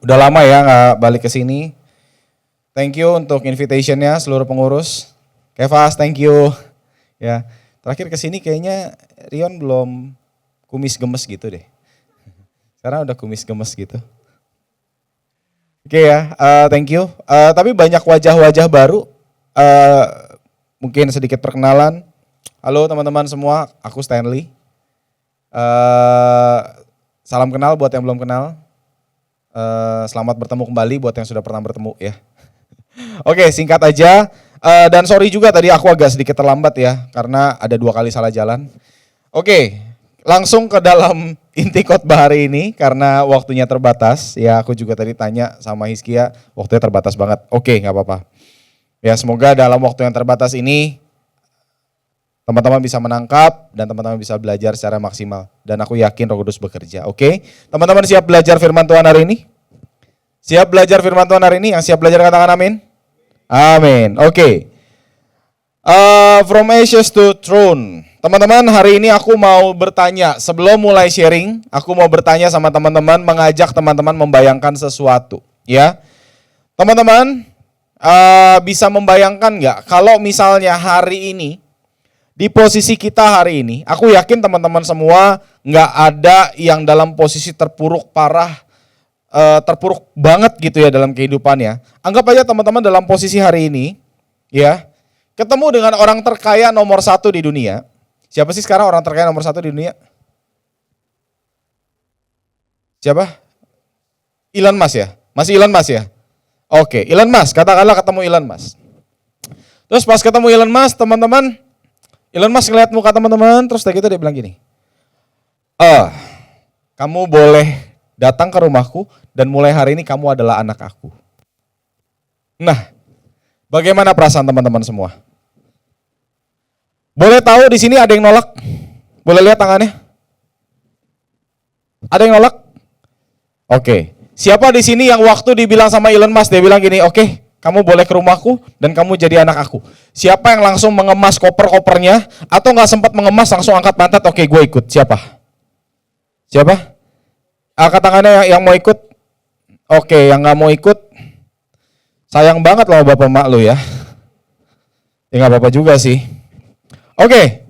Udah lama ya nggak balik ke sini. Thank you untuk invitation-nya seluruh pengurus. Kevas, thank you. Ya, terakhir ke sini kayaknya Rion belum kumis gemes gitu deh. Sekarang udah kumis gemes gitu. Oke ya, thank you. Tapi banyak wajah-wajah baru. Mungkin sedikit perkenalan. Halo teman-teman semua, aku Stanley. Salam kenal buat yang belum kenal. Selamat bertemu kembali buat yang sudah pernah bertemu ya. Oke, singkat aja. Dan sorry juga tadi aku agak sedikit terlambat ya, karena ada 2 kali salah jalan. Oke, langsung ke dalam inti khotbah hari ini karena waktunya terbatas. Ya aku juga tadi tanya sama Hizkia, waktunya terbatas banget. Oke, nggak apa-apa. Ya semoga dalam waktu yang terbatas ini teman-teman bisa menangkap dan teman-teman bisa belajar secara maksimal. Dan aku yakin Roh Kudus bekerja, oke? Teman-teman siap belajar firman Tuhan hari ini? Siap belajar firman Tuhan hari ini? Yang siap belajar katakan amin? Amin, oke. From ashes to throne. Teman-teman hari ini aku mau bertanya, sebelum mulai sharing, aku mau bertanya sama teman-teman, mengajak teman-teman membayangkan sesuatu. Ya, teman-teman bisa membayangkan nggak kalau misalnya hari ini, di posisi kita hari ini, aku yakin teman-teman semua nggak ada yang dalam posisi terpuruk parah, terpuruk banget gitu ya dalam kehidupannya. Anggap aja teman-teman dalam posisi hari ini, ya, ketemu dengan orang terkaya nomor 1 di dunia. Siapa sih sekarang orang terkaya nomor 1 di dunia? Siapa? Elon Musk ya? Masih Elon Musk ya? Oke, Elon Musk, katakanlah ketemu Elon Musk. Terus pas ketemu Elon Musk, teman-teman, Elon Musk ngeliat muka teman-teman, terus kayak gitu dia bilang gini, kamu boleh datang ke rumahku dan mulai hari ini kamu adalah anak aku. Nah, bagaimana perasaan teman-teman semua? Boleh tahu di sini ada yang nolak? Boleh lihat tangannya? Ada yang nolak? Oke. Siapa di sini yang waktu dibilang sama Elon Musk dia bilang gini, oke, kamu boleh ke rumahku dan kamu jadi anak aku. Siapa yang langsung mengemas koper-kopernya atau nggak sempat mengemas langsung angkat pantat, oke gue ikut. Siapa? Siapa? Angkat tangannya yang mau ikut. Oke, yang nggak mau ikut. Sayang banget loh bapak mak lu ya. Ya nggak apa-apa juga sih. Oke,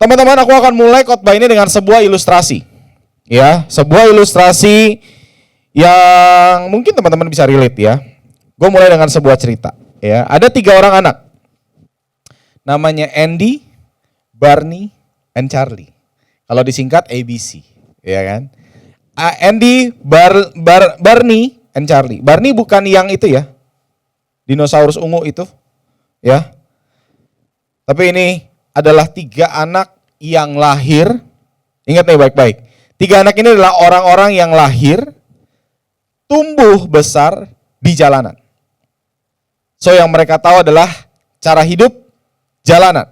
teman-teman aku akan mulai khotbah ini dengan sebuah ilustrasi. Ya, sebuah ilustrasi yang mungkin teman-teman bisa relate ya. Gue mulai dengan sebuah cerita. Ya, ada 3 orang anak. Namanya Andy, Barney, and Charlie. Kalau disingkat ABC, ya kan? Andy, Barney, and Charlie. Barney bukan yang itu ya, dinosaurus ungu itu, ya. Tapi ini adalah 3 anak yang lahir. Ingat nih baik-baik. 3 anak ini adalah orang-orang yang lahir, tumbuh besar di jalanan. So yang mereka tahu adalah cara hidup jalanan.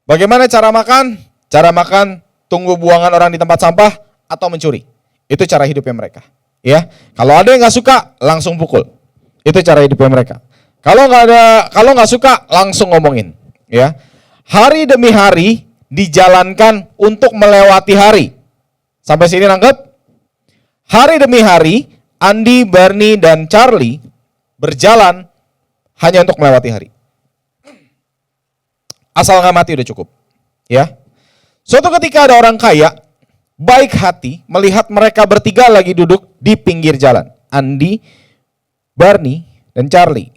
Bagaimana cara makan? Cara makan tunggu buangan orang di tempat sampah atau mencuri. Itu cara hidupnya mereka. Ya, kalau ada yang nggak suka langsung pukul. Itu cara hidupnya mereka. Kalau nggak suka langsung ngomongin. Ya, hari demi hari dijalankan untuk melewati hari. Sampai sini nangkep? Hari demi hari Andy, Barney, dan Charlie berjalan hanya untuk melewati hari. Asal nggak mati udah cukup. Ya. Suatu ketika ada orang kaya, baik hati, melihat mereka bertiga lagi duduk di pinggir jalan. Andy, Barney, dan Charlie.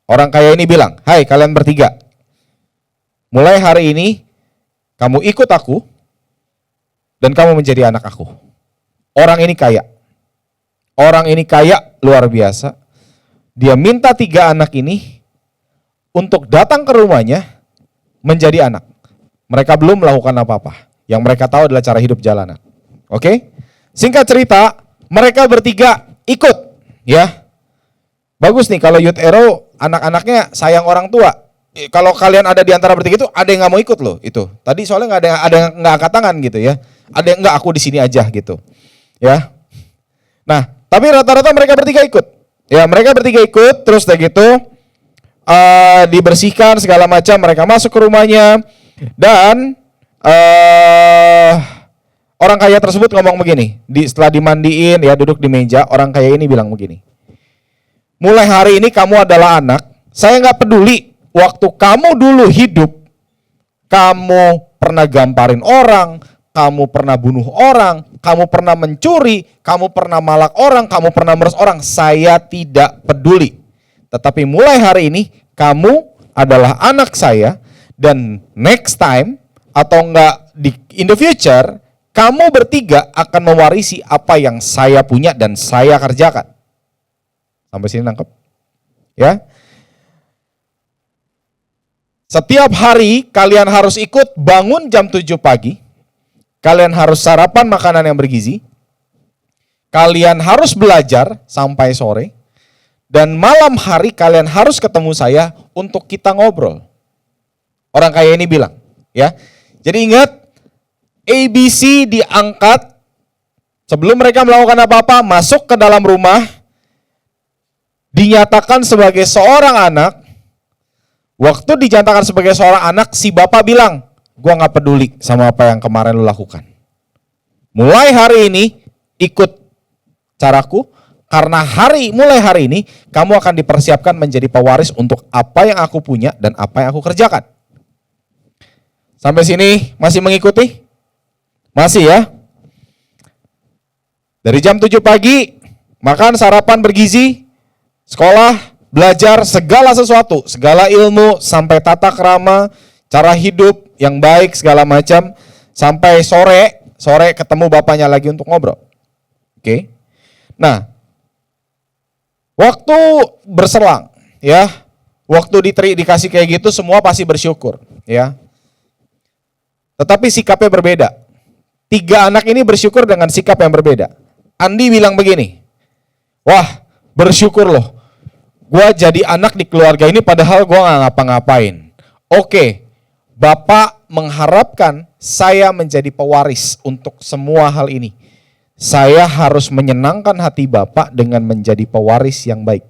Orang kaya ini bilang, hai kalian bertiga, mulai hari ini kamu ikut aku dan kamu menjadi anak aku. Orang ini kaya. Orang ini kaya luar biasa. Dia minta 3 anak ini untuk datang ke rumahnya menjadi anak. Mereka belum melakukan apa-apa. Yang mereka tahu adalah cara hidup jalanan. Oke? Singkat cerita, mereka bertiga ikut. Ya. Bagus nih kalau Youth Arrow anak-anaknya sayang orang tua. Kalau kalian ada di antara bertiga itu ada yang nggak mau ikut loh itu. Tadi soalnya ada yang nggak angkat tangan gitu ya. Ada yang nggak, aku di sini aja gitu. Ya. Nah, tapi rata-rata mereka bertiga ikut. Ya, mereka bertiga ikut, terus kayak gitu dibersihkan segala macam, mereka masuk ke rumahnya dan Orang kaya tersebut ngomong begini, setelah dimandiin ya duduk di meja, orang kaya ini bilang begini. Mulai hari ini kamu adalah anak, saya nggak peduli waktu kamu dulu hidup, kamu pernah gamparin orang, kamu pernah bunuh orang, kamu pernah mencuri, kamu pernah malak orang, kamu pernah meres orang, saya tidak peduli. Tetapi mulai hari ini kamu adalah anak saya dan next time atau enggak in the future kamu bertiga akan mewarisi apa yang saya punya dan saya kerjakan. Sampai sini nangkep? Ya. Setiap hari kalian harus ikut bangun jam 7 pagi. Kalian harus sarapan makanan yang bergizi. Kalian harus belajar sampai sore. Dan malam hari kalian harus ketemu saya untuk kita ngobrol. Orang kaya ini bilang, ya. Jadi ingat, ABC diangkat sebelum mereka melakukan apa-apa, masuk ke dalam rumah, dinyatakan sebagai seorang anak. Waktu dinyatakan sebagai seorang anak, si bapak bilang, gua gak peduli sama apa yang kemarin lu lakukan. Mulai hari ini, ikut caraku, karena mulai hari ini, kamu akan dipersiapkan menjadi pewaris untuk apa yang aku punya dan apa yang aku kerjakan. Sampai sini masih mengikuti? Masih ya? Dari jam 7 pagi, makan sarapan bergizi, sekolah, belajar segala sesuatu, segala ilmu, sampai tata krama, cara hidup yang baik, segala macam, sampai sore ketemu bapaknya lagi untuk ngobrol. Oke. Nah, waktu berselang, ya, waktu dikasih kayak gitu, semua pasti bersyukur, ya. Tetapi sikapnya berbeda. 3 anak ini bersyukur dengan sikap yang berbeda. Andi bilang begini, wah bersyukur loh, gue jadi anak di keluarga ini padahal gue gak ngapa-ngapain. Oke, Bapak mengharapkan saya menjadi pewaris untuk semua hal ini. Saya harus menyenangkan hati Bapak dengan menjadi pewaris yang baik.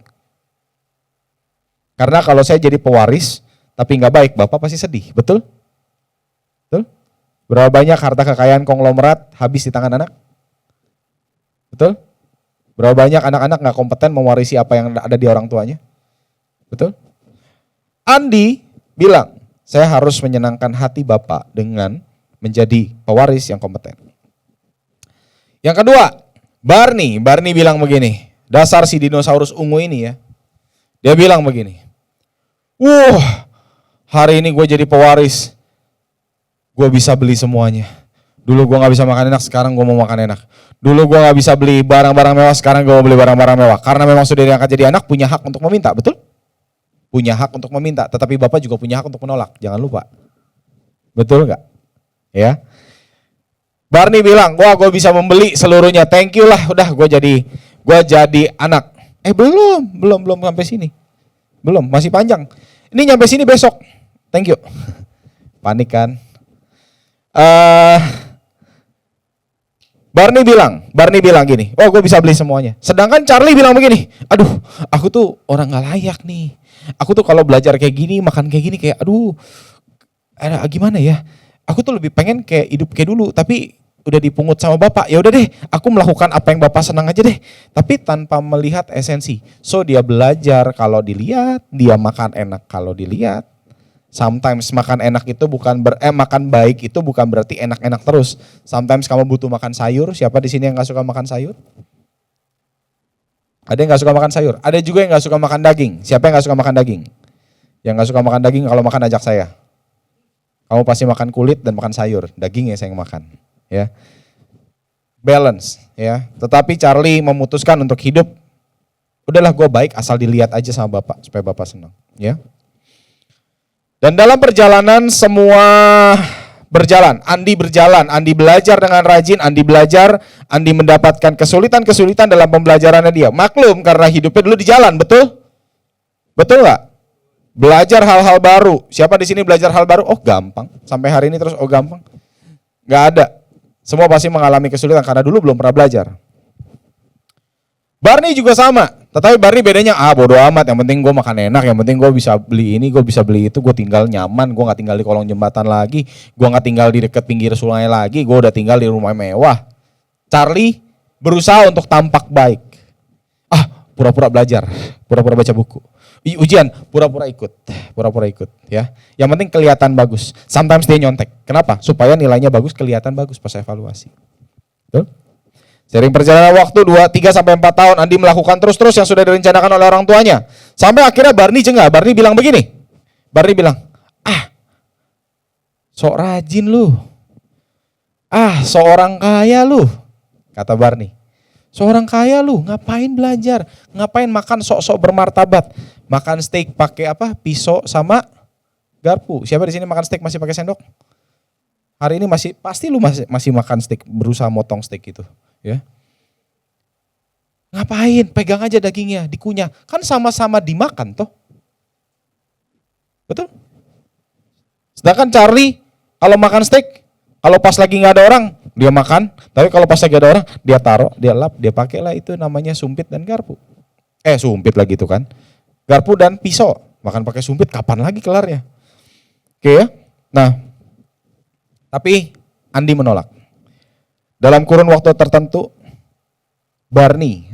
Karena kalau saya jadi pewaris tapi gak baik, Bapak pasti sedih, betul? Betul? Berapa banyak harta kekayaan konglomerat habis di tangan anak? Betul? Berapa banyak anak-anak gak kompeten mewarisi apa yang ada di orang tuanya? Betul? Andi bilang, saya harus menyenangkan hati Bapak dengan menjadi pewaris yang kompeten. Yang kedua, Barney bilang begini, dasar si dinosaurus ungu ini ya. Dia bilang begini, hari ini gue jadi pewaris, gue bisa beli semuanya. Dulu gue gak bisa makan enak, sekarang gue mau makan enak. Dulu gue gak bisa beli barang-barang mewah, sekarang gue mau beli barang-barang mewah. Karena memang sudah diangkat jadi anak, punya hak untuk meminta, betul? Punya hak untuk meminta, tetapi Bapak juga punya hak untuk menolak, jangan lupa. Betul gak? Ya. Barney bilang, wah gue bisa membeli seluruhnya, thank you lah, udah gue jadi anak. Belum sampai sini. Belum, masih panjang. Ini nyampe sini besok, thank you. Panik kan? Barney bilang gini, oh gue bisa beli semuanya. Sedangkan Charlie bilang begini, aduh aku tuh orang gak layak nih. Aku tuh kalau belajar kayak gini, makan kayak gini kayak gimana ya. Aku tuh lebih pengen kayak hidup kayak dulu, tapi udah dipungut sama Bapak. Ya udah deh, aku melakukan apa yang Bapak senang aja deh. Tapi tanpa melihat esensi. So dia belajar kalau dilihat, dia makan enak kalau dilihat. Sometimes makan enak itu makan baik itu bukan berarti enak-enak terus. Sometimes kamu butuh makan sayur. Siapa di sini yang gak suka makan sayur? Ada yang gak suka makan sayur. Ada juga yang gak suka makan daging. Siapa yang gak suka makan daging? Yang gak suka makan daging kalau makan ajak saya. Kamu pasti makan kulit dan makan sayur. Daging ya saya yang makan. Ya. Balance. Ya. Tetapi Charlie memutuskan untuk hidup. Udahlah gue baik asal dilihat aja sama Bapak. Supaya Bapak senang. Ya. Dan dalam perjalanan semua berjalan. Andi belajar dengan rajin, Andi mendapatkan kesulitan-kesulitan dalam pembelajarannya dia. Maklum karena hidupnya dulu di jalan, betul? Betul nggak? Belajar hal-hal baru. Siapa di sini belajar hal baru? Oh gampang. Sampai hari ini terus gampang. Nggak ada. Semua pasti mengalami kesulitan karena dulu belum pernah belajar. Barney juga sama. Tetapi Barney bedanya, bodo amat, yang penting gue makan enak, yang penting gue bisa beli ini, gue bisa beli itu, gue tinggal nyaman, gue gak tinggal di kolong jembatan lagi, gue gak tinggal di dekat pinggir sungai lagi, gue udah tinggal di rumah mewah. Charlie berusaha untuk tampak baik. Pura-pura belajar, pura-pura baca buku. Ujian, pura-pura ikut ya. Yang penting kelihatan bagus. Sometimes dia nyontek. Kenapa? Supaya nilainya bagus, kelihatan bagus pas evaluasi. Betul? Sering perjalanan waktu 2, 3, sampai 4 tahun Andi melakukan terus-terus yang sudah direncanakan oleh orang tuanya. Sampai akhirnya Barney jengah. Barney bilang begini. Barney bilang, sok rajin lu. Seorang kaya lu. Kata Barney. Seorang kaya lu, ngapain belajar? Ngapain makan sok-sok bermartabat? Makan steak pakai apa? Pisau sama garpu. Siapa di sini makan steak masih pakai sendok? Hari ini pasti lu masih makan steak, berusaha motong steak itu, ya. Ngapain? Pegang aja dagingnya, dikunyah. Kan sama-sama dimakan toh. Betul? Sedangkan Charlie kalau makan steak, kalau pas lagi nggak ada orang, dia makan. Tapi kalau pas lagi ada orang, dia taruh, dia lap, dia pakailah itu namanya sumpit dan garpu. Sumpit lagi itu kan. Garpu dan pisau. Makan pakai sumpit, kapan lagi kelarnya? Oke ya. Nah, tapi Andi menolak. Dalam kurun waktu tertentu, Barney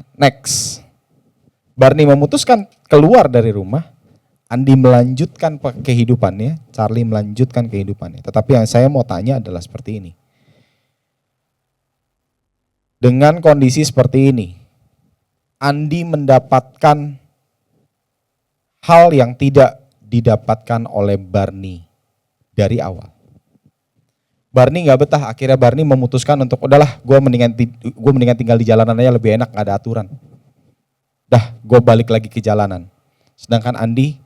memutuskan keluar dari rumah. Andi melanjutkan kehidupannya, Charlie melanjutkan kehidupannya. Tetapi yang saya mau tanya adalah seperti ini. Dengan kondisi seperti ini, Andi mendapatkan hal yang tidak didapatkan oleh Barney dari awal. Barney nggak betah, akhirnya Barney memutuskan untuk udahlah, gue mendingan tinggal di jalanan aja, lebih enak, nggak ada aturan. Gue balik lagi ke jalanan. Sedangkan Andi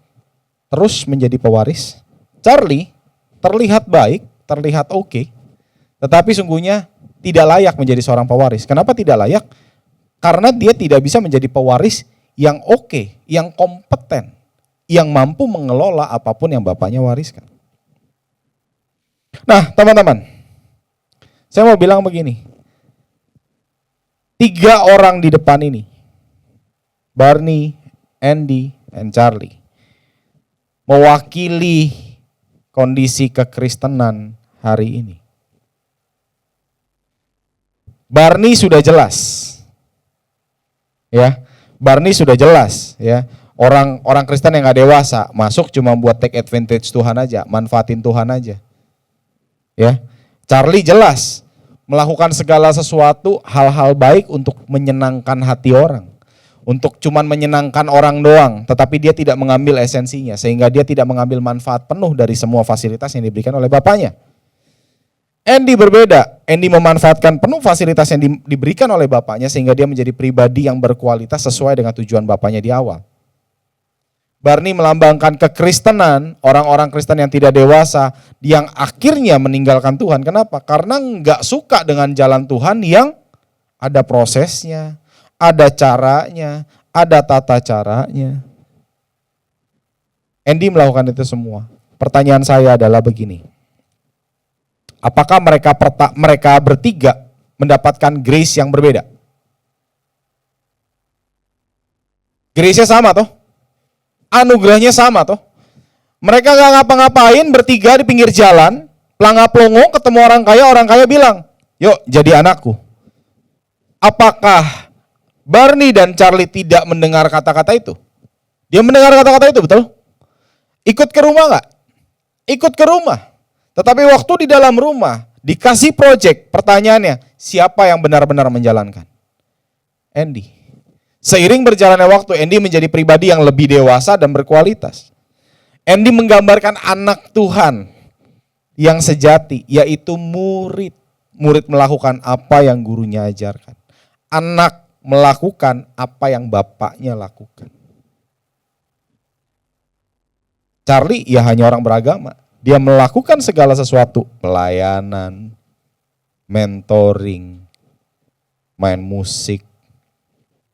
terus menjadi pewaris. Charlie terlihat baik, terlihat oke, tetapi sungguhnya tidak layak menjadi seorang pewaris. Kenapa tidak layak? Karena dia tidak bisa menjadi pewaris yang oke, yang kompeten, yang mampu mengelola apapun yang bapaknya wariskan. Nah, teman-teman, saya mau bilang begini. 3 orang di depan ini, Barney, Andy, dan Charlie, mewakili kondisi kekristenan hari ini. Barney sudah jelas, ya. Barney sudah jelas, ya. Orang Kristen yang nggak dewasa masuk cuma buat take advantage Tuhan aja, manfaatin Tuhan aja, ya. Charlie jelas melakukan segala sesuatu hal-hal baik untuk menyenangkan hati orang, untuk cuman menyenangkan orang doang, tetapi dia tidak mengambil esensinya, sehingga dia tidak mengambil manfaat penuh dari semua fasilitas yang diberikan oleh bapaknya. Andy berbeda, Andy memanfaatkan penuh fasilitas yang diberikan oleh bapaknya sehingga dia menjadi pribadi yang berkualitas sesuai dengan tujuan bapaknya di awal. Barney melambangkan kekristenan, orang-orang Kristen yang tidak dewasa, yang akhirnya meninggalkan Tuhan. Kenapa? Karena nggak suka dengan jalan Tuhan yang ada prosesnya, ada caranya, ada tata caranya. Andy melakukan itu semua. Pertanyaan saya adalah begini. Apakah mereka bertiga mendapatkan grace yang berbeda? Grace-nya sama toh? Anugerahnya sama toh? Mereka gak ngapa-ngapain bertiga di pinggir jalan, pelangga-pelongo ketemu orang kaya bilang, yuk jadi anakku. Apakah Barney dan Charlie tidak mendengar kata-kata itu? Dia mendengar kata-kata itu, betul? Ikut ke rumah gak? Ikut ke rumah. Tetapi waktu di dalam rumah, dikasih project, pertanyaannya, siapa yang benar-benar menjalankan? Andy. Seiring berjalannya waktu, Andy menjadi pribadi yang lebih dewasa dan berkualitas. Andy menggambarkan anak Tuhan yang sejati, yaitu murid. Murid melakukan apa yang gurunya ajarkan. Anak melakukan apa yang bapaknya lakukan. Charlie ya hanya orang beragama. Dia melakukan segala sesuatu, pelayanan, mentoring, main musik,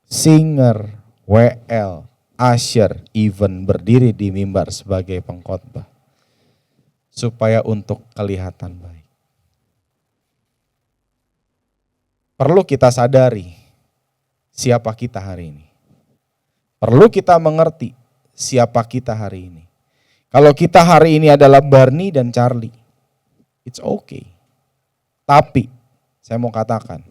singer, WL, usher, even berdiri di mimbar sebagai pengkhotbah. Supaya untuk kelihatan baik. Perlu kita sadari siapa kita hari ini. Perlu kita mengerti siapa kita hari ini. Kalau kita hari ini adalah Barney dan Charlie, it's okay. Tapi saya mau katakan,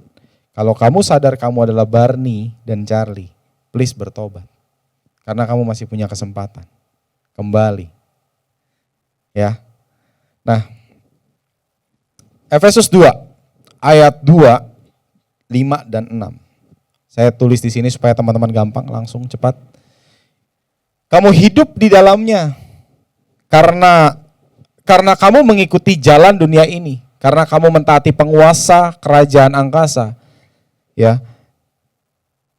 kalau kamu sadar kamu adalah Barney dan Charlie, please bertobat. Karena kamu masih punya kesempatan. Kembali. Ya. Nah, Efesus 2 ayat 2, 5 dan 6. Saya tulis di sini supaya teman-teman gampang, langsung cepat. Kamu hidup di dalamnya karena kamu mengikuti jalan dunia ini, karena kamu mentaati penguasa kerajaan angkasa. Ya.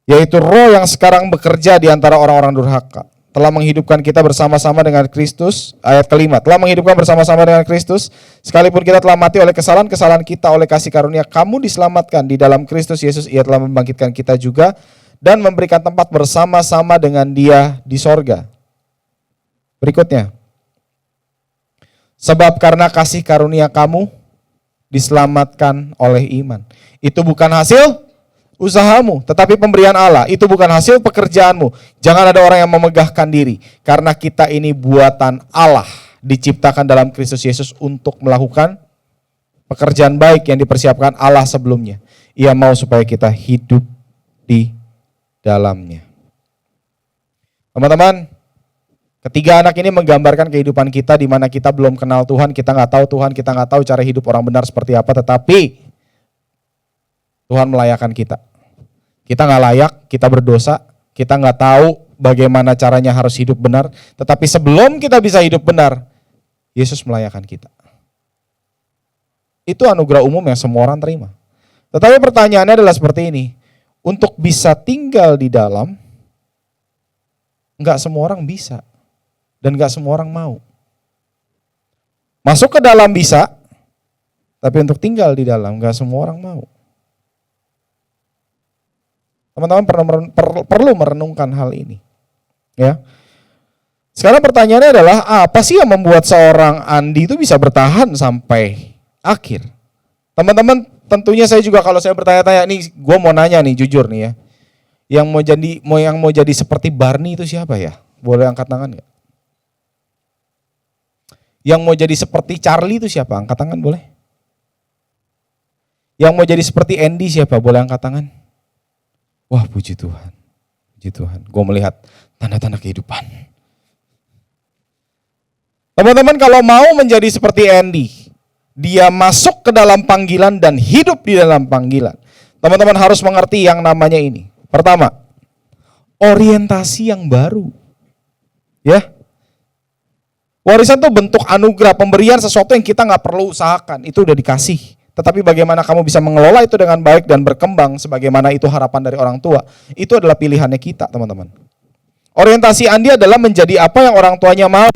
Yaitu roh yang sekarang bekerja di antara orang-orang durhaka. Telah menghidupkan kita bersama-sama dengan Kristus, ayat kelima, telah menghidupkan bersama-sama dengan Kristus, sekalipun kita telah mati oleh kesalahan-kesalahan kita, oleh kasih karunia kamu diselamatkan di dalam Kristus Yesus, ia telah membangkitkan kita juga, dan memberikan tempat bersama-sama dengan Dia di sorga. Berikutnya, sebab karena kasih karunia kamu diselamatkan oleh iman. Itu bukan hasil usahamu, tetapi pemberian Allah. Itu bukan hasil pekerjaanmu. Jangan ada orang yang memegahkan diri, karena kita ini buatan Allah, diciptakan dalam Kristus Yesus untuk melakukan pekerjaan baik yang dipersiapkan Allah sebelumnya. Ia mau supaya kita hidup di dalamnya. Teman-teman, ketiga anak ini menggambarkan kehidupan kita di mana kita belum kenal Tuhan, kita nggak tahu Tuhan, kita nggak tahu cara hidup orang benar seperti apa, tetapi Tuhan melayakan kita. Kita nggak layak, kita berdosa, kita nggak tahu bagaimana caranya harus hidup benar. Tetapi sebelum kita bisa hidup benar, Yesus melayakan kita. Itu anugerah umum yang semua orang terima. Tetapi pertanyaannya adalah seperti ini. Untuk bisa tinggal di dalam, nggak semua orang bisa. Dan nggak semua orang mau. Masuk ke dalam bisa, tapi untuk tinggal di dalam nggak semua orang mau. Teman-teman perlu merenungkan hal ini. Ya. Sekarang pertanyaannya adalah, apa sih yang membuat seorang Andi itu bisa bertahan sampai akhir? Teman-teman, tentunya saya juga kalau saya bertanya-tanya, nih gue mau nanya nih jujur nih ya. Yang mau jadi seperti Barney itu siapa ya? Boleh angkat tangan nggak? Yang mau jadi seperti Charlie itu siapa? Angkat tangan boleh? Yang mau jadi seperti Andy siapa? Boleh angkat tangan? Wah, puji Tuhan. Puji Tuhan. Gue melihat tanda-tanda kehidupan. Teman-teman, kalau mau menjadi seperti Andy, dia masuk ke dalam panggilan dan hidup di dalam panggilan. Teman-teman harus mengerti yang namanya ini. Pertama, orientasi yang baru. Ya. Warisan itu bentuk anugerah, pemberian sesuatu yang kita nggak perlu usahakan. Itu udah dikasih. Tetapi bagaimana kamu bisa mengelola itu dengan baik dan berkembang sebagaimana itu harapan dari orang tua, itu adalah pilihannya kita, teman-teman. Orientasi Andi adalah menjadi apa yang orang tuanya mau.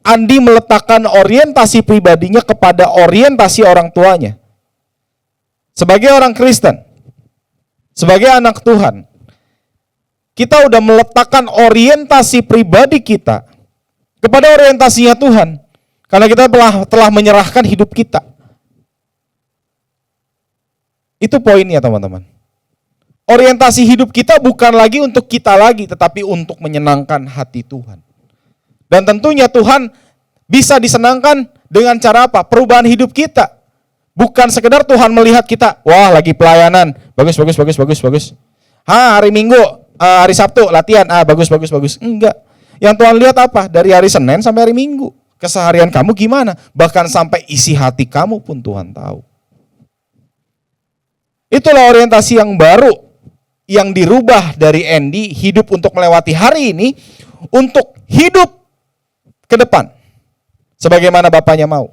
Andi meletakkan orientasi pribadinya kepada orientasi orang tuanya. Sebagai orang Kristen, sebagai anak Tuhan, kita udah meletakkan orientasi pribadi kita kepada orientasinya Tuhan. Karena kita telah menyerahkan hidup kita. Itu poinnya, teman-teman. Orientasi hidup kita bukan lagi untuk kita lagi, tetapi untuk menyenangkan hati Tuhan. Dan tentunya Tuhan bisa disenangkan dengan cara apa? Perubahan hidup kita. Bukan sekedar Tuhan melihat kita, wah lagi pelayanan, bagus. Hari Minggu, hari Sabtu latihan, bagus. Enggak. Yang Tuhan lihat apa? Dari hari Senin sampai hari Minggu. Keseharian kamu gimana? Bahkan sampai isi hati kamu pun Tuhan tahu. Itulah orientasi yang baru yang dirubah dari Andy, hidup untuk melewati hari ini, untuk hidup ke depan. Sebagaimana bapaknya mau.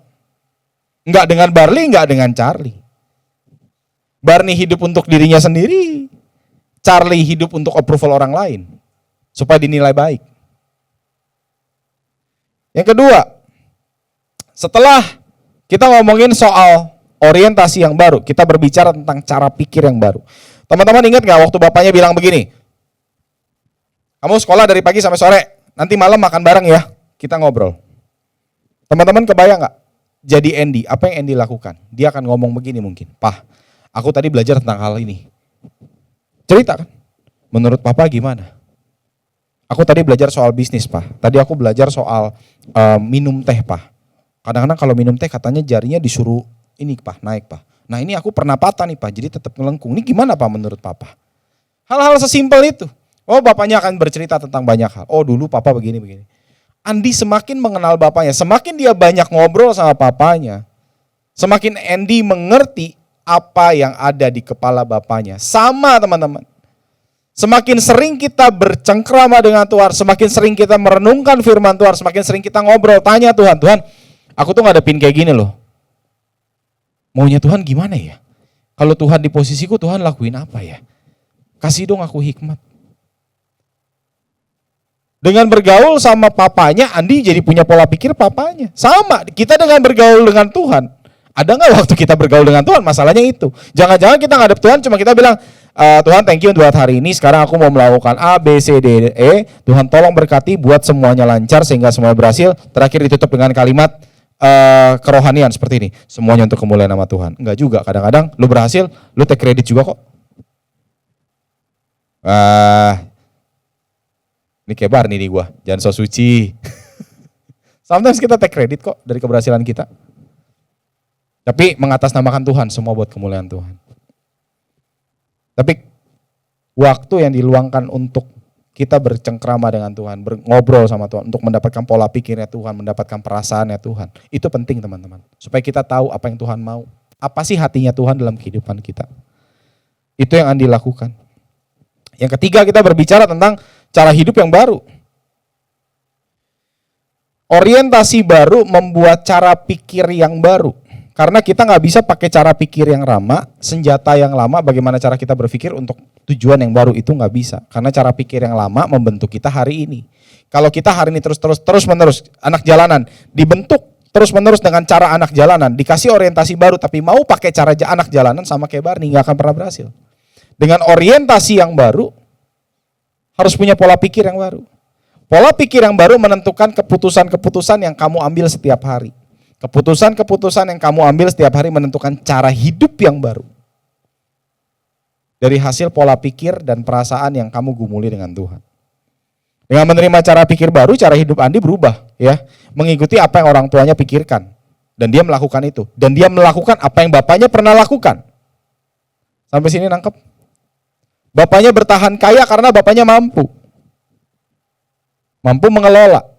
Enggak dengan Barley, enggak dengan Charlie. Barney hidup untuk dirinya sendiri. Charlie hidup untuk approval orang lain. Supaya dinilai baik. Yang kedua, setelah kita ngomongin soal orientasi yang baru, kita berbicara tentang cara pikir yang baru. Teman-teman ingat gak waktu bapaknya bilang begini, kamu sekolah dari pagi sampai sore, nanti malam makan bareng ya, kita ngobrol. Teman-teman kebayang gak? Jadi Andy, apa yang Andy lakukan? Dia akan ngomong begini mungkin, Pak, aku tadi belajar tentang hal ini. Cerita kan? Menurut Papa gimana? Aku tadi belajar soal bisnis, Pak. Tadi aku belajar soal minum teh, Pak. Kadang-kadang kalau minum teh katanya jarinya disuruh ini, Pak, naik, Pak. Nah ini aku pernah patah nih, Pak, jadi tetap ngelengkung. Ini gimana, Pak, menurut Papa? Hal-hal sesimpel itu. Oh, bapaknya akan bercerita tentang banyak hal. Oh, dulu Papa begini-begini. Andi semakin mengenal bapaknya, semakin dia banyak ngobrol sama papanya, semakin Andy mengerti apa yang ada di kepala bapaknya. Sama, teman-teman. Semakin sering kita bercengkrama dengan Tuhan, semakin sering kita merenungkan firman Tuhan, semakin sering kita ngobrol, tanya Tuhan, Tuhan, aku tuh ngadepin kayak gini loh. Maunya Tuhan gimana ya? Kalau Tuhan di posisiku, Tuhan lakuin apa ya? Kasih dong aku hikmat. Dengan bergaul sama papanya, Andi jadi punya pola pikir papanya. Sama, kita dengan bergaul dengan Tuhan. Ada nggak waktu kita bergaul dengan Tuhan? Masalahnya itu. Jangan-jangan kita ngadep Tuhan cuma kita bilang, Tuhan thank you buat hari ini, sekarang aku mau melakukan A, B, C, D, E. Tuhan tolong berkati buat semuanya lancar sehingga semua berhasil. Terakhir ditutup dengan kalimat kerohanian seperti ini. Semuanya untuk kemuliaan nama Tuhan. Enggak juga, kadang-kadang lu berhasil, lu take credit juga kok. Ini kayak Barney nih gua, jangan so suci. Sometimes kita take credit kok dari keberhasilan kita. Tapi mengatasnamakan Tuhan, semua buat kemuliaan Tuhan. Tapi waktu yang diluangkan untuk kita bercengkrama dengan Tuhan, ngobrol sama Tuhan, untuk mendapatkan pola pikirnya Tuhan, mendapatkan perasaannya Tuhan. Itu penting teman-teman. Supaya kita tahu apa yang Tuhan mau. Apa sih hatinya Tuhan dalam kehidupan kita. Itu yang Andi lakukan. Yang ketiga, kita berbicara tentang cara hidup yang baru. Orientasi baru membuat cara pikir yang baru. Karena kita nggak bisa pakai cara pikir yang lama, senjata yang lama, bagaimana cara kita berpikir untuk tujuan yang baru itu nggak bisa. Karena cara pikir yang lama membentuk kita hari ini. Kalau kita hari ini terus-menerus, anak jalanan, dibentuk terus-menerus dengan cara anak jalanan, dikasih orientasi baru, tapi mau pakai cara anak jalanan sama kayak Barney, nggak akan pernah berhasil. Dengan orientasi yang baru, harus punya pola pikir yang baru. Pola pikir yang baru menentukan keputusan-keputusan yang kamu ambil setiap hari. Keputusan-keputusan yang kamu ambil setiap hari menentukan cara hidup yang baru. Dari hasil pola pikir dan perasaan yang kamu gumuli dengan Tuhan. Dengan menerima cara pikir baru, cara hidup Andi berubah, ya. Mengikuti apa yang orang tuanya pikirkan. Dan dia melakukan itu. Dan dia melakukan apa yang bapaknya pernah lakukan. Sampai sini nangkep? Bapaknya bertahan kaya karena bapaknya mampu. Mampu mengelola.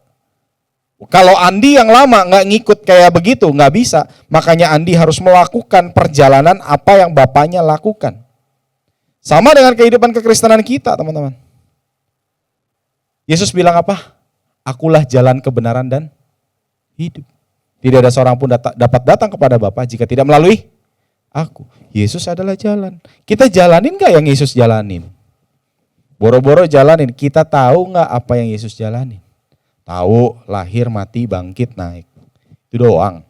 Kalau Andi yang lama nggak ngikut kayak begitu, nggak bisa. Makanya Andi harus melakukan perjalanan apa yang bapaknya lakukan. Sama dengan kehidupan kekristenan kita, teman-teman. Yesus bilang apa? Akulah jalan kebenaran dan hidup. Tidak ada seorang pun dapat datang kepada Bapa jika tidak melalui aku. Yesus adalah jalan. Kita jalanin nggak yang Yesus jalanin? Boro-boro jalanin. Kita tahu nggak apa yang Yesus jalanin? Tahu, lahir, mati, bangkit, naik. Itu doang.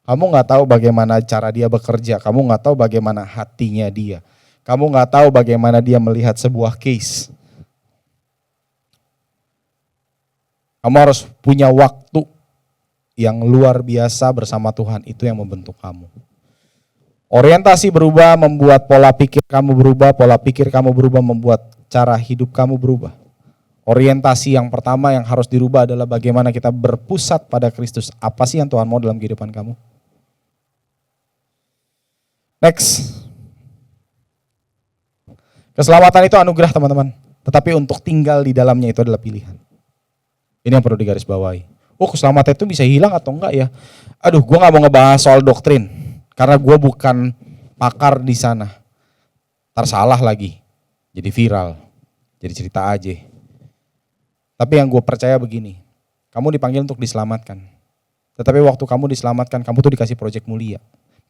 Kamu nggak tahu bagaimana cara dia bekerja. Kamu nggak tahu bagaimana hatinya dia. Kamu nggak tahu bagaimana dia melihat sebuah case. Kamu harus punya waktu yang luar biasa bersama Tuhan. Itu yang membentuk kamu. Orientasi berubah membuat pola pikir kamu berubah. Pola pikir kamu berubah membuat cara hidup kamu berubah. Orientasi yang pertama yang harus dirubah adalah bagaimana kita berpusat pada Kristus. Apa sih yang Tuhan mau dalam kehidupan kamu? Next. Keselamatan itu anugerah, teman-teman. Tetapi untuk tinggal di dalamnya itu adalah pilihan. Ini yang perlu digarisbawahi. Oh, keselamatan itu bisa hilang atau enggak ya? Aduh, gue gak mau ngebahas soal doktrin. Karena gue bukan pakar di sana. Ntar salah lagi. Jadi viral. Jadi cerita aja. Tapi yang gue percaya begini, kamu dipanggil untuk diselamatkan. Tetapi waktu kamu diselamatkan, kamu tuh dikasih proyek mulia.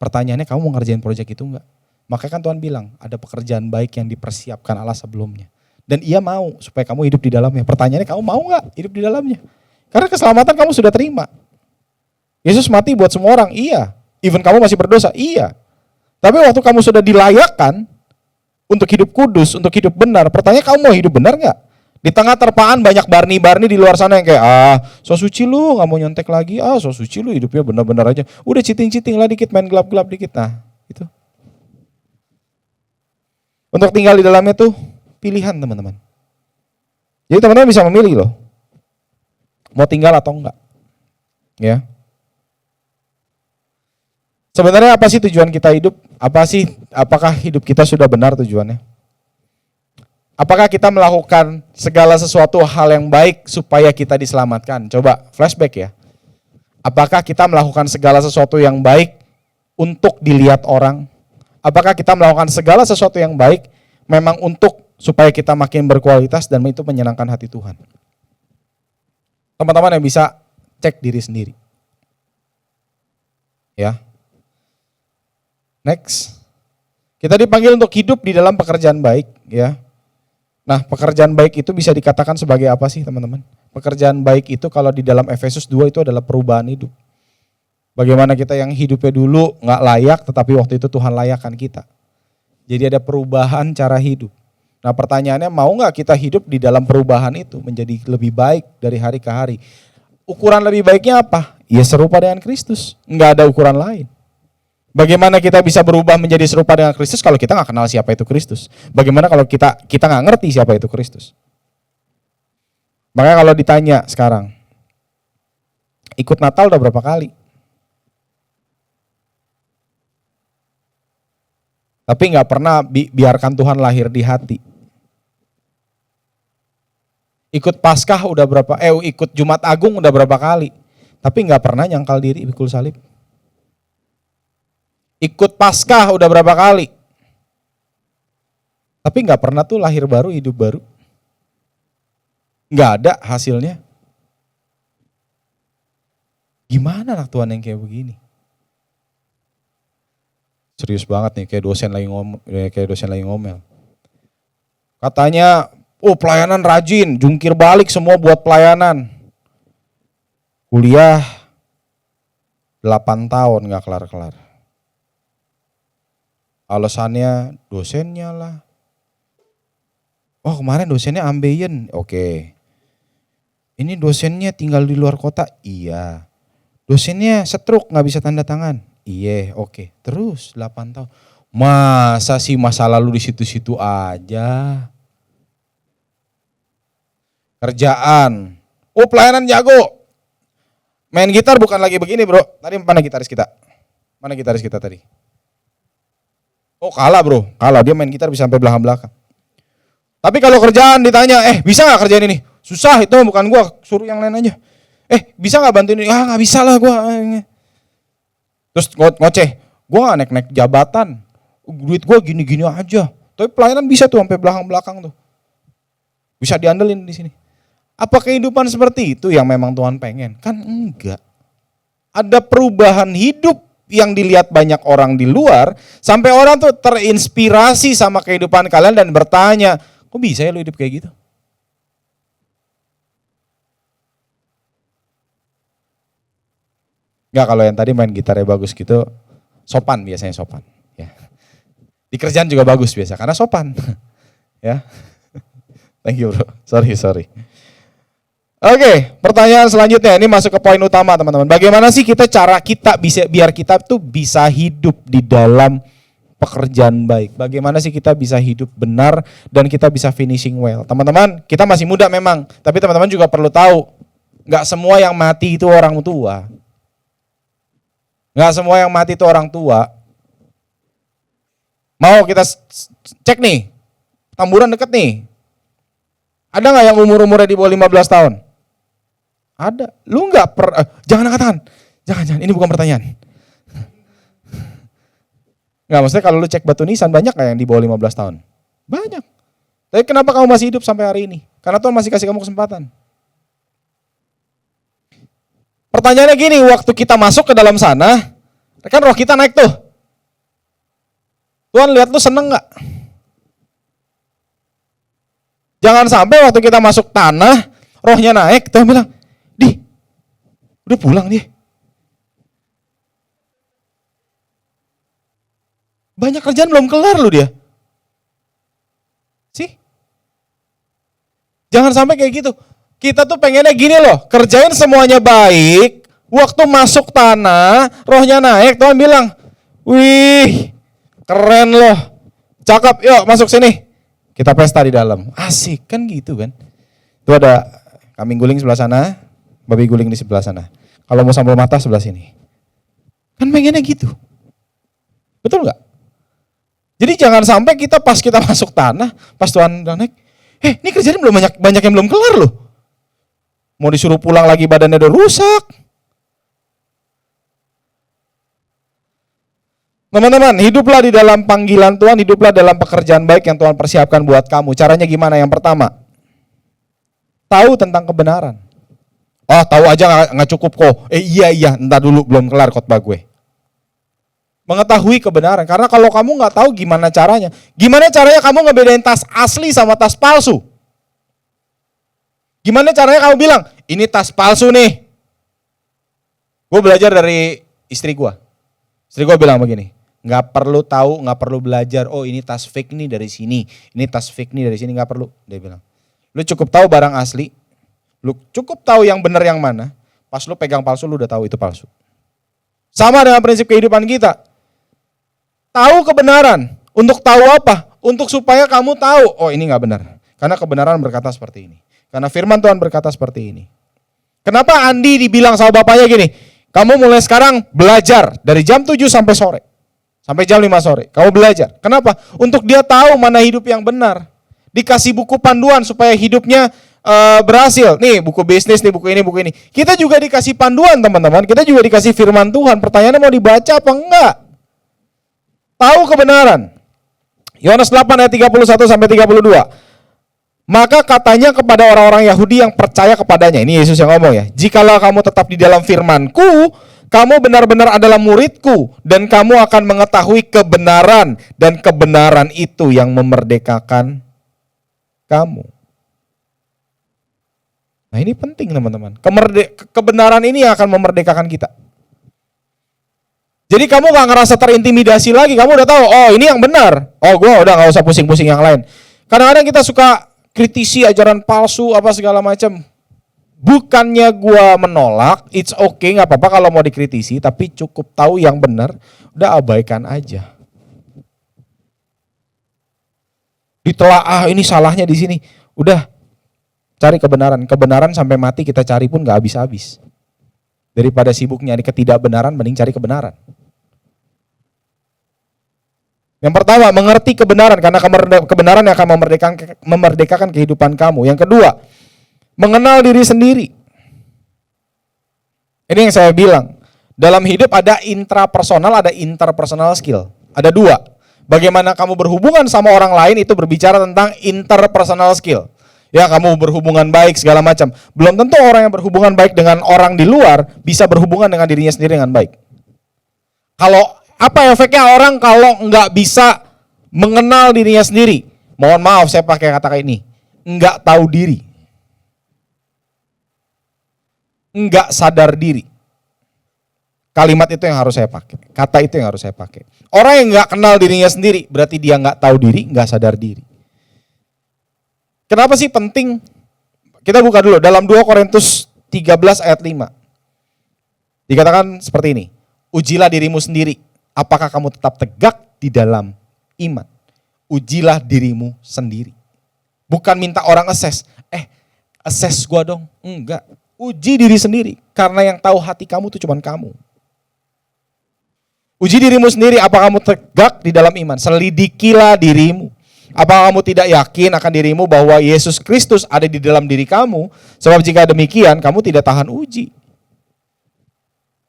Pertanyaannya, kamu mau ngerjain proyek itu enggak? Makanya kan Tuhan bilang, ada pekerjaan baik yang dipersiapkan Allah sebelumnya. Dan ia mau supaya kamu hidup di dalamnya. Pertanyaannya, kamu mau enggak hidup di dalamnya? Karena keselamatan kamu sudah terima. Yesus mati buat semua orang, iya. Even kamu masih berdosa, iya. Tapi waktu kamu sudah dilayakkan untuk hidup kudus, untuk hidup benar, pertanyaan kamu mau hidup benar enggak? Di tengah terpaan banyak Barney di luar sana yang kayak, so suci lu, gak mau nyontek lagi, so suci lu, hidupnya benar-benar aja. Udah cheating lah dikit, main gelap-gelap dikit. Nah, itu. Untuk tinggal di dalamnya tuh pilihan, teman-teman. Jadi teman-teman bisa memilih loh, mau tinggal atau enggak. Ya. Sebenarnya apa sih tujuan kita hidup? Apakah hidup kita sudah benar tujuannya? Apakah kita melakukan segala sesuatu hal yang baik supaya kita diselamatkan? Coba flashback ya. Apakah kita melakukan segala sesuatu yang baik untuk dilihat orang? Apakah kita melakukan segala sesuatu yang baik memang untuk supaya kita makin berkualitas dan itu menyenangkan hati Tuhan? Teman-teman yang bisa cek diri sendiri. Ya. Next. Kita dipanggil untuk hidup di dalam pekerjaan baik, ya. Nah, pekerjaan baik itu bisa dikatakan sebagai apa sih, teman-teman? Pekerjaan baik itu kalau di dalam Efesus 2 itu adalah perubahan hidup. Bagaimana kita yang hidupnya dulu nggak layak, tetapi waktu itu Tuhan layakkan kita. Jadi ada perubahan cara hidup. Nah, pertanyaannya, mau nggak kita hidup di dalam perubahan itu menjadi lebih baik dari hari ke hari? Ukuran lebih baiknya apa? Ya serupa dengan Kristus, nggak ada ukuran lain. Bagaimana kita bisa berubah menjadi serupa dengan Kristus kalau kita nggak kenal siapa itu Kristus? Bagaimana kalau kita nggak ngerti siapa itu Kristus? Makanya kalau ditanya sekarang, ikut Natal udah berapa kali? Tapi nggak pernah biarkan Tuhan lahir di hati. Ikut Paskah udah berapa? Ikut Jumat Agung udah berapa kali? Tapi nggak pernah nyangkal diri pikul salib. Ikut Paskah udah berapa kali? Tapi nggak pernah tuh lahir baru, hidup baru. Nggak ada hasilnya. Gimana anak Tuhan yang kayak begini? Serius banget nih, kayak dosen lagi ngomel. Katanya, pelayanan rajin, jungkir balik semua buat pelayanan. Kuliah 8 tahun nggak kelar-kelar. Alasannya dosennya lah. Oh, kemarin dosennya ambeien. Oke. Ini dosennya tinggal di luar kota. Iya. Dosennya stroke nggak bisa tanda tangan. Iya, oke. Terus 8 tahun. Masa sih masa lalu di situ-situ aja. Kerjaan. Pelayanan jago. Main gitar bukan lagi begini, bro. Tadi mana gitaris kita? Mana gitaris kita tadi? Kalah, bro. Kalah, dia main gitar bisa sampai belakang-belakang. Tapi kalau kerjaan ditanya, bisa gak kerjain ini? Susah, itu bukan gua, suruh yang lain aja. Bisa gak bantuin ini? Gak bisa lah gua. Terus ngoceh, gua gak naik-naik jabatan. Duit gua gini-gini aja. Tapi pelayanan bisa tuh sampai belakang-belakang tuh. Bisa diandelin di sini. Apa kehidupan seperti itu yang memang Tuhan pengen? Kan enggak. Ada perubahan hidup yang dilihat banyak orang di luar, sampai orang tuh terinspirasi sama kehidupan kalian dan bertanya, kok bisa ya lu hidup kayak gitu? Enggak, kalau yang tadi main gitarnya bagus gitu, sopan biasanya sopan. Ya. Di kerjaan juga bagus biasa, karena sopan. Ya. Thank you bro, sorry. Oke, pertanyaan selanjutnya, ini masuk ke poin utama teman-teman. Bagaimana sih cara kita biar kita tuh bisa hidup di dalam pekerjaan baik? Bagaimana sih kita bisa hidup benar dan kita bisa finishing well? Teman-teman, kita masih muda memang, tapi teman-teman juga perlu tahu, nggak semua yang mati itu orang tua. Nggak semua yang mati itu orang tua. Mau kita cek nih, Tamburan deket nih. Ada nggak yang umurnya di bawah 15 tahun? Ada. Lu nggak jangan angkat tangan. Jangan. Ini bukan pertanyaan. Nggak, maksudnya kalau lu cek batu nisan banyak nggak yang di bawah 15 tahun? Banyak. Tapi kenapa kamu masih hidup sampai hari ini? Karena Tuhan masih kasih kamu kesempatan. Pertanyaannya gini, waktu kita masuk ke dalam sana, kan roh kita naik tuh. Tuhan lihat lu seneng nggak? Jangan sampai waktu kita masuk tanah, rohnya naik, Tuhan bilang, udah pulang dia. Banyak kerjaan belum kelar loh dia. Sih? Jangan sampai kayak gitu. Kita tuh pengennya gini loh, kerjain semuanya baik, waktu masuk tanah, rohnya naik, Tuhan bilang, wih, keren loh, cakep, yuk masuk sini. Kita pesta di dalam, asik kan gitu kan. Itu ada kambing guling sebelah sana, babi guling di sebelah sana. Kalau mau sambal mata sebelah sini. Kan pengennya gitu. Betul nggak? Jadi jangan sampai pas kita masuk tanah, pas Tuhan udah naik, ini kerjaan belum banyak yang belum kelar loh. Mau disuruh pulang lagi badannya udah rusak. Teman-teman, hiduplah di dalam panggilan Tuhan, hiduplah dalam pekerjaan baik yang Tuhan persiapkan buat kamu. Caranya gimana? Yang pertama, tahu tentang kebenaran. Oh, tahu aja nggak cukup kok. Iya, entar dulu belum kelar khotbah gue. Mengetahui kebenaran, karena kalau kamu nggak tahu gimana caranya kamu ngebedain tas asli sama tas palsu? Gimana caranya kamu bilang, ini tas palsu nih? Gue belajar dari istri gue. Istri gue bilang begini, nggak perlu tahu, nggak perlu belajar. Oh ini tas fake nih dari sini, ini tas fake nih dari sini, nggak perlu. Dia bilang, lu cukup tahu barang asli, lu cukup tahu yang benar yang mana. Pas lu pegang palsu, lu udah tahu itu palsu. Sama dengan prinsip kehidupan kita. Tahu kebenaran, untuk tahu apa? Untuk supaya kamu tahu, oh ini nggak benar. Karena kebenaran berkata seperti ini. Karena firman Tuhan berkata seperti ini. Kenapa Andi dibilang sama bapaknya gini, kamu mulai sekarang belajar dari jam 7 sampai sore. Sampai jam 5 sore, kamu belajar. Kenapa? Untuk dia tahu mana hidup yang benar. Dikasih buku panduan supaya hidupnya berhasil. Nih buku bisnis, nih buku ini. Kita juga dikasih panduan teman-teman, kita juga dikasih firman Tuhan. Pertanyaannya mau dibaca apa enggak? Tahu kebenaran. Yohanes 8 ayat 31 sampai 32. Maka katanya kepada orang-orang Yahudi yang percaya kepadanya. Ini Yesus yang ngomong ya. Jikalau kamu tetap di dalam firman-Ku, kamu benar-benar adalah murid-Ku dan kamu akan mengetahui kebenaran dan kebenaran itu yang memerdekakan kamu. Nah, ini penting teman-teman. Kebenaran ini yang akan memerdekakan kita. Jadi kamu gak ngerasa terintimidasi lagi, kamu udah tahu, oh ini yang benar. Oh gue udah gak usah pusing-pusing yang lain. Kadang-kadang kita suka kritisi ajaran palsu apa segala macam. Bukannya gue menolak, it's okay, gak apa-apa kalau mau dikritisi, tapi cukup tahu yang benar, udah abaikan aja. Ditelaah ini salahnya di sini, udah cari kebenaran sampai mati kita cari pun gak habis-habis. Daripada sibuk nyari ketidakbenaran, mending cari kebenaran. Yang pertama, mengerti kebenaran, karena kebenaran yang akan memerdekakan kehidupan kamu. Yang kedua, mengenal diri sendiri. Ini yang saya bilang, dalam hidup ada intrapersonal, ada interpersonal skill. Ada dua. Bagaimana kamu berhubungan sama orang lain itu berbicara tentang interpersonal skill. Ya, kamu berhubungan baik segala macam. Belum tentu orang yang berhubungan baik dengan orang di luar bisa berhubungan dengan dirinya sendiri dengan baik. Kalau apa efeknya orang kalau nggak bisa mengenal dirinya sendiri? Mohon maaf saya pakai kata ini, nggak tahu diri, nggak sadar diri. Kalimat itu yang harus saya pakai, kata itu yang harus saya pakai. Orang yang nggak kenal dirinya sendiri berarti dia nggak tahu diri, nggak sadar diri. Kenapa sih penting? Kita buka dulu dalam 2 Korintus 13 ayat 5. Dikatakan seperti ini, ujilah dirimu sendiri. Apakah kamu tetap tegak di dalam iman? Ujilah dirimu sendiri. Bukan minta orang assess. Assess gua dong. Enggak. Uji diri sendiri. Karena yang tahu hati kamu itu cuma kamu. Uji dirimu sendiri. Apakah kamu tegak di dalam iman? Selidikilah dirimu. Apakah kamu tidak yakin akan dirimu bahwa Yesus Kristus ada di dalam diri kamu? Sebab jika demikian, kamu tidak tahan uji.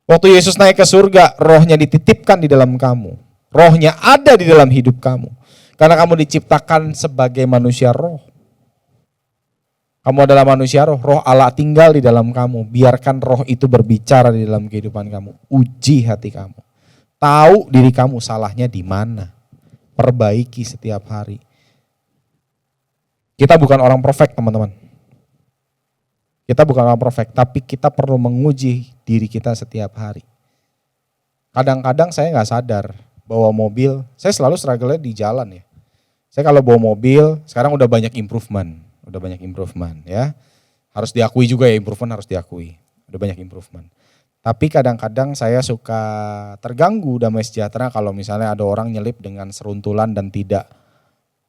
Waktu Yesus naik ke surga, rohnya dititipkan di dalam kamu. Rohnya ada di dalam hidup kamu. Karena kamu diciptakan sebagai manusia roh. Kamu adalah manusia roh, roh Allah tinggal di dalam kamu. Biarkan roh itu berbicara di dalam kehidupan kamu. Uji hati kamu. Tahu diri kamu salahnya di mana. Perbaiki setiap hari. Kita bukan orang perfect teman-teman. Kita bukan orang perfect, tapi kita perlu menguji diri kita setiap hari. Kadang-kadang saya nggak sadar bawa mobil, saya selalu struggle di jalan ya. Saya kalau bawa mobil, sekarang udah banyak improvement ya. Harus diakui juga ya, improvement harus diakui. Udah banyak improvement. Tapi kadang-kadang saya suka terganggu damai sejahtera kalau misalnya ada orang nyelip dengan seruntulan dan tidak,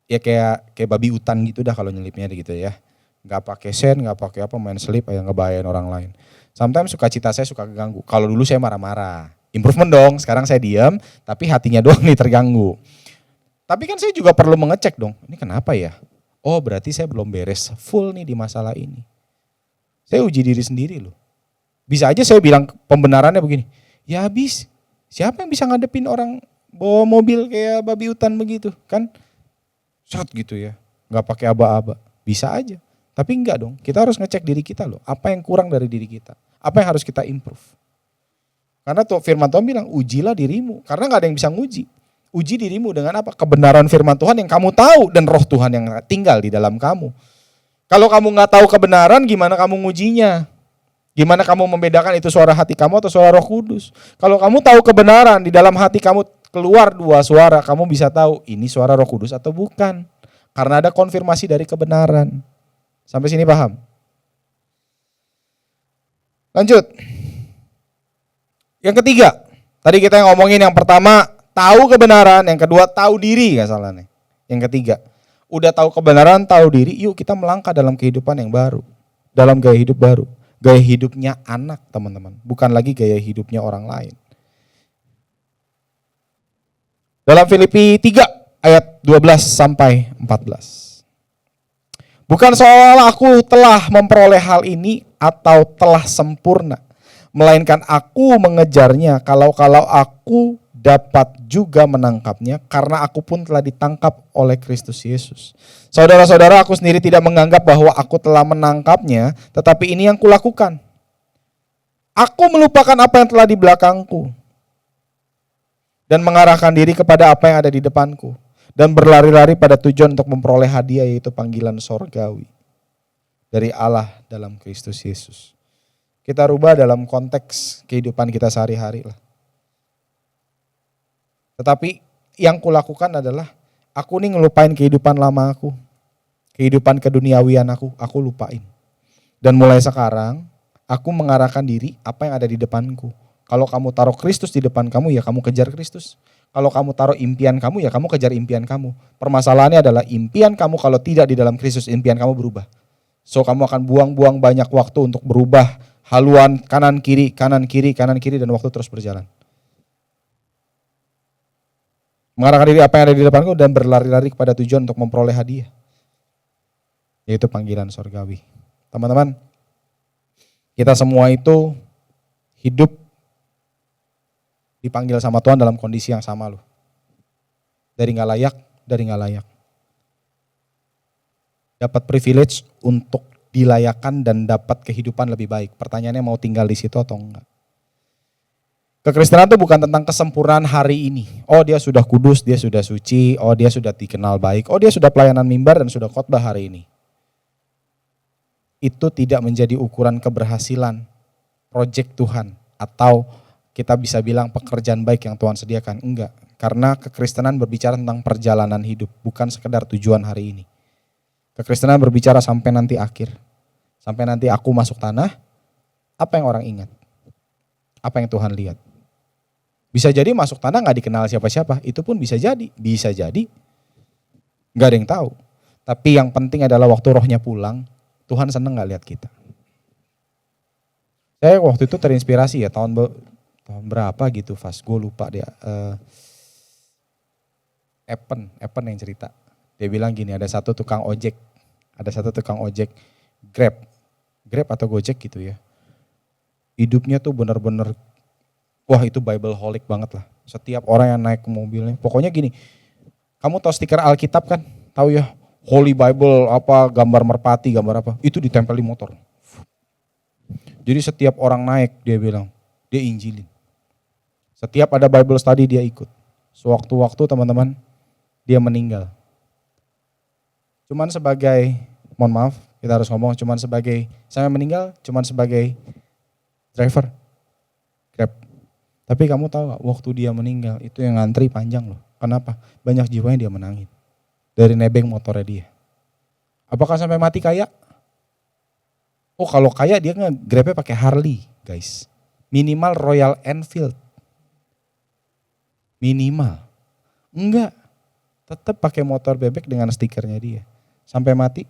ya kayak babi hutan gitu dah kalau nyelipnya gitu ya. Nggak pakai sen, nggak pakai apa, main selip yang ngebahayain orang lain. Sometimes sukacita saya suka keganggu. Kalau dulu saya marah-marah, improvement dong. Sekarang saya diam, tapi hatinya doang nih terganggu. Tapi kan saya juga perlu mengecek dong, ini kenapa ya? Oh berarti saya belum beres full nih di masalah ini. Saya uji diri sendiri loh. Bisa aja saya bilang pembenarannya begini, ya habis, siapa yang bisa ngadepin orang bawa mobil kayak babi hutan begitu kan? Shot gitu ya, nggak pakai aba-aba, bisa aja. Tapi enggak dong, kita harus ngecek diri kita loh, apa yang kurang dari diri kita, apa yang harus kita improve. Karena tuh firman Tuhan bilang, ujilah dirimu, karena nggak ada yang bisa nguji. Uji dirimu dengan apa? Kebenaran firman Tuhan yang kamu tahu dan roh Tuhan yang tinggal di dalam kamu. Kalau kamu nggak tahu kebenaran, gimana kamu ngujinya? Gimana kamu membedakan itu suara hati kamu atau suara Roh Kudus? Kalau kamu tahu kebenaran, di dalam hati kamu keluar dua suara, kamu bisa tahu ini suara Roh Kudus atau bukan. Karena ada konfirmasi dari kebenaran. Sampai sini paham? Lanjut. Yang ketiga, tadi kita ngomongin yang pertama, tahu kebenaran, yang kedua tahu diri, nggak salah nih. Yang ketiga, udah tahu kebenaran, tahu diri, yuk kita melangkah dalam kehidupan yang baru. Dalam gaya hidup baru. Gaya hidupnya anak teman-teman, bukan lagi gaya hidupnya orang lain. Dalam Filipi 3 ayat 12 sampai 14. Bukan seolah aku telah memperoleh hal ini atau telah sempurna, melainkan aku mengejarnya kalau aku dapat juga menangkapnya karena aku pun telah ditangkap oleh Kristus Yesus. Saudara-saudara, aku sendiri tidak menganggap bahwa aku telah menangkapnya, tetapi ini yang kulakukan. Aku melupakan apa yang telah di belakangku dan mengarahkan diri kepada apa yang ada di depanku dan berlari-lari pada tujuan untuk memperoleh hadiah, yaitu panggilan sorgawi dari Allah dalam Kristus Yesus. Kita rubah dalam konteks kehidupan kita sehari-hari lah. Tetapi yang kulakukan adalah aku nih ngelupain kehidupan lama aku. Kehidupan keduniawian aku lupain. Dan mulai sekarang aku mengarahkan diri apa yang ada di depanku. Kalau kamu taruh Kristus di depan kamu, ya kamu kejar Kristus. Kalau kamu taruh impian kamu, ya kamu kejar impian kamu. Permasalahannya adalah impian kamu kalau tidak di dalam Kristus, impian kamu berubah. So kamu akan buang-buang banyak waktu untuk berubah haluan kanan kiri, kanan kiri, kanan kiri, dan waktu terus berjalan. Mengarahkan diri apa yang ada di depanku dan berlari-lari kepada tujuan untuk memperoleh hadiah, yaitu panggilan sorgawi. Teman-teman, kita semua itu hidup dipanggil sama Tuhan dalam kondisi yang sama loh. Dari nggak layak. Dapat privilege untuk dilayakkan dan dapat kehidupan lebih baik. Pertanyaannya mau tinggal di situ atau enggak? Kekristenan itu bukan tentang kesempurnaan hari ini. Oh dia sudah kudus, dia sudah suci, oh dia sudah dikenal baik, oh dia sudah pelayanan mimbar dan sudah khotbah hari ini. Itu tidak menjadi ukuran keberhasilan proyek Tuhan atau kita bisa bilang pekerjaan baik yang Tuhan sediakan. Enggak, karena kekristenan berbicara tentang perjalanan hidup, bukan sekedar tujuan hari ini. Kekristenan berbicara sampai nanti akhir. Sampai nanti aku masuk tanah, apa yang orang ingat? Apa yang Tuhan lihat? Bisa jadi masuk tanah gak dikenal siapa-siapa, itu pun bisa jadi. Gak ada yang tahu. Tapi yang penting adalah waktu rohnya pulang, Tuhan seneng gak lihat kita. Saya waktu itu terinspirasi ya, tahun berapa gitu, Fas, gue lupa dia. Epen yang cerita. Dia bilang gini, ada satu tukang ojek, Grab atau Gojek gitu ya. Hidupnya tuh benar-benar, wah itu Bible holic banget lah. Setiap orang yang naik ke mobilnya, pokoknya gini, kamu tahu stiker Alkitab kan? Tahu ya, Holy Bible apa, gambar merpati, gambar apa, itu ditempel di motor. Jadi setiap orang naik, dia bilang, dia injilin. Setiap ada Bible study dia ikut. Sewaktu-waktu teman-teman, dia meninggal. Cuman sebagai, mohon maaf, kita harus ngomong cuman sebagai, saya meninggal cuman sebagai driver Grab. Tapi kamu tahu gak, waktu dia meninggal itu yang ngantri panjang loh. Kenapa? Banyak jiwanya dia menangin. Dari nebeng motornya dia. Apakah sampai mati kaya? Oh kalau kaya dia nge-Grabnya pakai Harley guys. Minimal Royal Enfield. Minimal. Enggak. Tetap pakai motor bebek dengan stikernya dia. Sampai mati.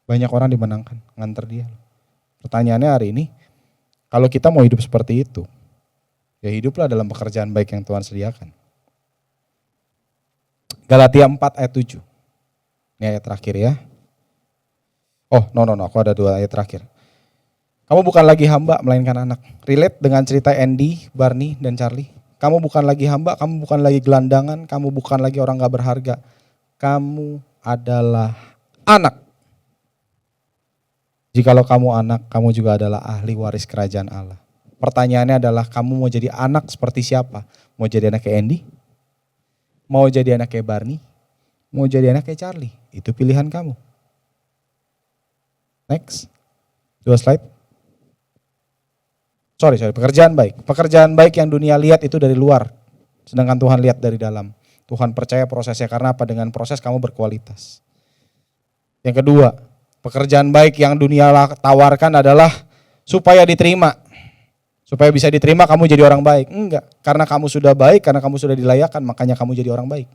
Banyak orang dimenangkan, nganter dia. Pertanyaannya hari ini, kalau kita mau hidup seperti itu, ya hiduplah dalam pekerjaan baik yang Tuhan sediakan. Galatia 4 ayat 7. Ini ayat terakhir ya. Oh, no, aku ada 2 ayat terakhir. Kamu bukan lagi hamba, melainkan anak. Relate dengan cerita Andy, Barney, dan Charlie. Kamu bukan lagi hamba, kamu bukan lagi gelandangan, kamu bukan lagi orang gak berharga. Kamu adalah anak. Jikalau kamu anak, kamu juga adalah ahli waris kerajaan Allah. Pertanyaannya adalah, kamu mau jadi anak seperti siapa? Mau jadi anak kayak Andy? Mau jadi anak kayak Barney? Mau jadi anak kayak Charlie? Itu pilihan kamu. Next. 2 slide. Sorry, pekerjaan baik. Pekerjaan baik yang dunia lihat itu dari luar. Sedangkan Tuhan lihat dari dalam. Tuhan percaya prosesnya, karena apa? Dengan proses kamu berkualitas. Yang kedua, pekerjaan baik yang dunia tawarkan adalah supaya diterima. Supaya bisa diterima kamu jadi orang baik. Enggak, karena kamu sudah baik, karena kamu sudah dilayakkan, makanya kamu jadi orang baik.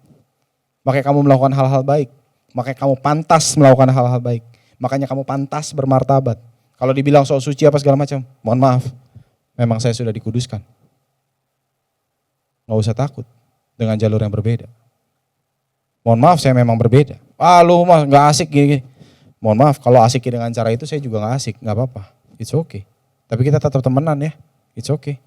Makanya kamu melakukan hal-hal baik. Makanya kamu pantas melakukan hal-hal baik. Makanya kamu pantas bermartabat. Kalau dibilang soal suci apa segala macam, mohon maaf, memang saya sudah dikuduskan. Gak usah takut dengan jalur yang berbeda. Mohon maaf, saya memang berbeda. Lu mah gak asik gini. Mohon maaf, kalau asik dengan cara itu saya juga gak asik, gak apa-apa. It's okay. Tapi kita tetap temenan ya, it's okay.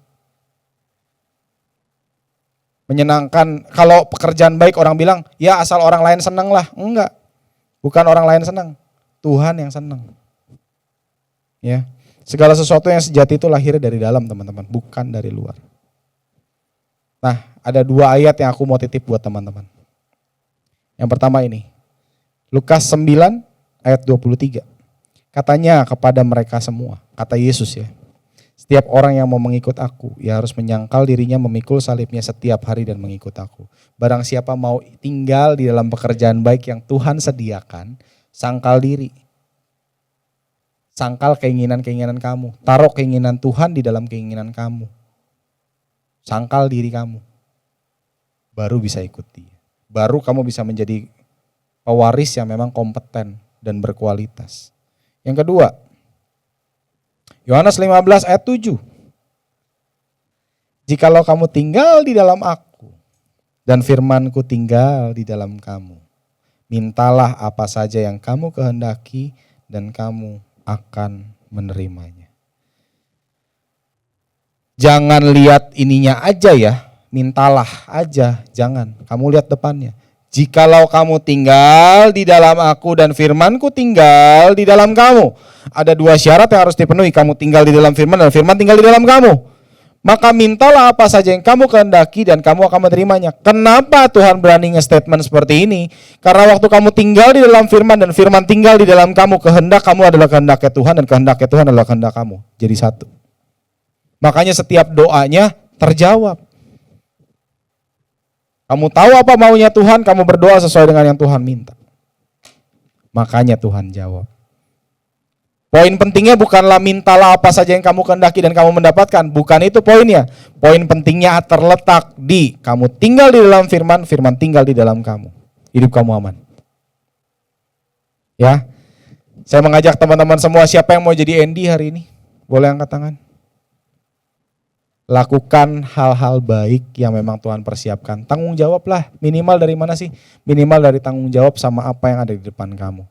Menyenangkan, kalau pekerjaan baik orang bilang, ya asal orang lain senang lah. Enggak, bukan orang lain senang, Tuhan yang senang. Ya, segala sesuatu yang sejati itu lahir dari dalam teman-teman, bukan dari luar. Nah, ada 2 ayat yang aku mau titip buat teman-teman. Yang pertama ini, Lukas 9 ayat 23. Katanya kepada mereka semua, kata Yesus ya, setiap orang yang mau mengikut aku, ia harus menyangkal dirinya, memikul salibnya setiap hari dan mengikut aku. Barang siapa mau tinggal di dalam pekerjaan baik yang Tuhan sediakan, sangkal diri. Sangkal keinginan-keinginan kamu. Taruh keinginan Tuhan di dalam keinginan kamu. Sangkal diri kamu. Baru bisa ikut dia. Baru kamu bisa menjadi pewaris yang memang kompeten dan berkualitas. Yang kedua, Yohanes 15 ayat 7. Jikalau kamu tinggal di dalam aku dan firmanku tinggal di dalam kamu, mintalah apa saja yang kamu kehendaki dan kamu akan menerimanya. Jangan lihat ininya aja ya, mintalah aja, jangan. Kamu lihat depannya. Jikalau kamu tinggal di dalam aku dan firmanku tinggal di dalam kamu. Ada 2 syarat yang harus dipenuhi. Kamu tinggal di dalam firman dan firman tinggal di dalam kamu. Maka mintalah apa saja yang kamu kehendaki dan kamu akan menerimanya. Kenapa Tuhan berani nge-statement seperti ini? Karena waktu kamu tinggal di dalam firman dan firman tinggal di dalam kamu, kehendak kamu adalah kehendaknya Tuhan dan kehendaknya Tuhan adalah kehendak kamu. Jadi satu. Makanya setiap doanya terjawab. Kamu tahu apa maunya Tuhan, kamu berdoa sesuai dengan yang Tuhan minta. Makanya Tuhan jawab. Poin pentingnya bukanlah mintalah apa saja yang kamu kehendaki dan kamu mendapatkan. Bukan itu poinnya. Poin pentingnya terletak di kamu tinggal di dalam firman, firman tinggal di dalam kamu. Hidup kamu aman. Ya, saya mengajak teman-teman semua, siapa yang mau jadi Andy hari ini? Boleh angkat tangan. Lakukan hal-hal baik yang memang Tuhan persiapkan. Tanggung jawablah, minimal dari mana sih? Minimal dari tanggung jawab sama apa yang ada di depan kamu.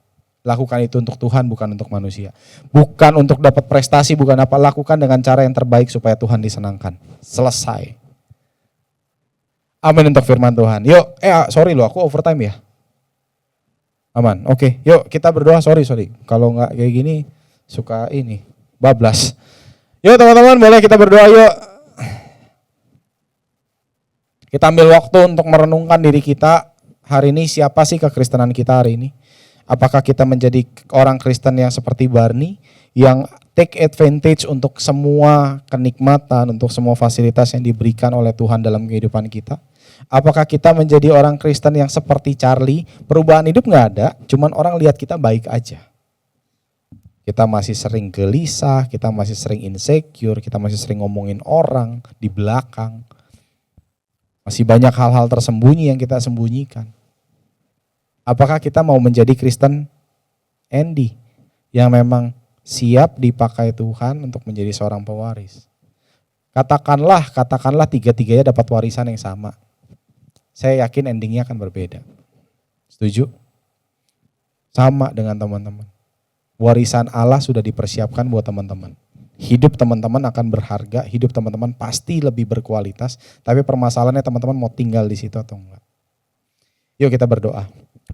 Lakukan itu untuk Tuhan, bukan untuk manusia. Bukan untuk dapat prestasi, bukan apa. Lakukan dengan cara yang terbaik supaya Tuhan disenangkan. Selesai. Amin untuk firman Tuhan. Yuk, sorry loh, aku overtime ya. Aman, oke. Yuk kita berdoa, sorry. Kalau nggak kayak gini, suka ini, bablas. Yuk teman-teman, boleh kita berdoa yuk. Kita ambil waktu untuk merenungkan diri kita. Hari ini siapa sih kekristenan kita hari ini? Apakah kita menjadi orang Kristen yang seperti Barney, yang take advantage untuk semua kenikmatan, untuk semua fasilitas yang diberikan oleh Tuhan dalam kehidupan kita? Apakah kita menjadi orang Kristen yang seperti Charlie, perubahan hidup gak ada, cuman orang lihat kita baik aja. Kita masih sering gelisah, kita masih sering insecure, kita masih sering ngomongin orang di belakang. Masih banyak hal-hal tersembunyi yang kita sembunyikan. Apakah kita mau menjadi Kristen Andy? yang memang siap dipakai Tuhan untuk menjadi seorang pewaris. Katakanlah tiga-tiganya dapat warisan yang sama. Saya yakin endingnya akan berbeda. Setuju? Sama dengan teman-teman. Warisan Allah sudah dipersiapkan buat teman-teman. Hidup teman-teman akan berharga, hidup teman-teman pasti lebih berkualitas, tapi permasalahannya teman-teman mau tinggal di situ atau enggak. Yuk kita berdoa.